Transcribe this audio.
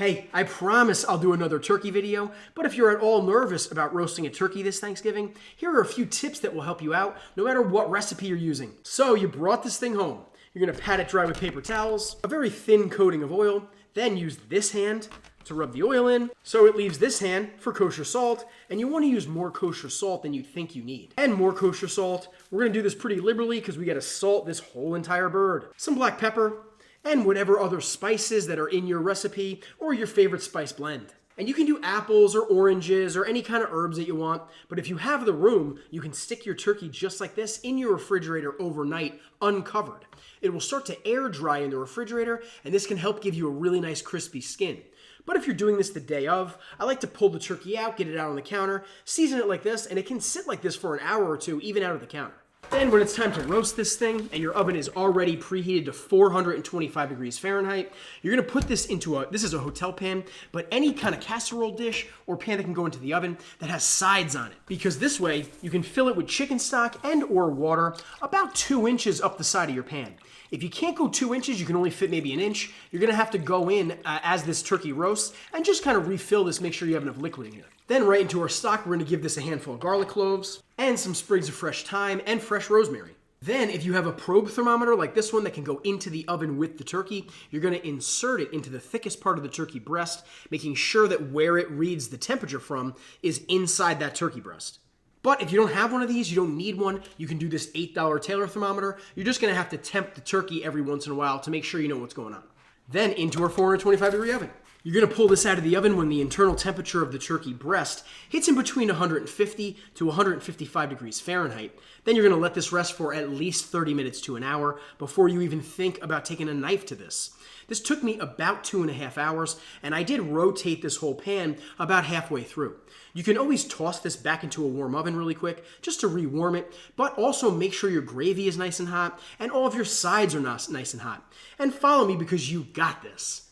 Hey, I promise I'll do another turkey video, but if you're at all nervous about roasting a turkey this Thanksgiving, here are a few tips that will help you out no matter what recipe you're using. So you brought this thing home. You're gonna pat it dry with paper towels, a very thin coating of oil, then use this hand to rub the oil in, so it leaves this hand for kosher salt, and you want to use more kosher salt than you think you need. And more kosher salt. We're gonna do this pretty liberally because we gotta salt this whole entire bird. Some black pepper, and whatever other spices that are in your recipe or your favorite spice blend. And you can do apples or oranges or any kind of herbs that you want, but if you have the room, you can stick your turkey just like this in your refrigerator overnight, uncovered. It will start to air dry in the refrigerator, and this can help give you a really nice crispy skin. But if you're doing this the day of, I like to pull the turkey out, get it out on the counter, season it like this, and it can sit like this for an hour or two, even out of the counter. Then when it's time to roast this thing and your oven is already preheated to 425 degrees Fahrenheit, you're gonna put this into this is a hotel pan, but any kind of casserole dish or pan that can go into the oven that has sides on it. Because this way, you can fill it with chicken stock and or water about 2 inches up the side of your pan. If you can't go 2 inches, you can only fit maybe 1 inch. You're gonna have to go in as this turkey roasts and just kind of refill this, make sure you have enough liquid in here. Then right into our stock, we're gonna give this a handful of garlic cloves and some sprigs of fresh thyme and fresh rosemary. Then if you have a probe thermometer like this one that can go into the oven with the turkey, you're gonna insert it into the thickest part of the turkey breast, making sure that where it reads the temperature from is inside that turkey breast. But if you don't have one of these, you don't need one, you can do this $8 Taylor thermometer. You're just gonna have to temp the turkey every once in a while to make sure you know what's going on. Then into our 425 degree oven. You're gonna pull this out of the oven when the internal temperature of the turkey breast hits in between 150 to 155 degrees Fahrenheit. Then you're gonna let this rest for at least 30 minutes to an hour before you even think about taking a knife to this. This took me about 2.5 hours, and I did rotate this whole pan about halfway through. You can always toss this back into a warm oven really quick just to rewarm it, but also make sure your gravy is nice and hot and all of your sides are nice and hot. And follow me because you got this.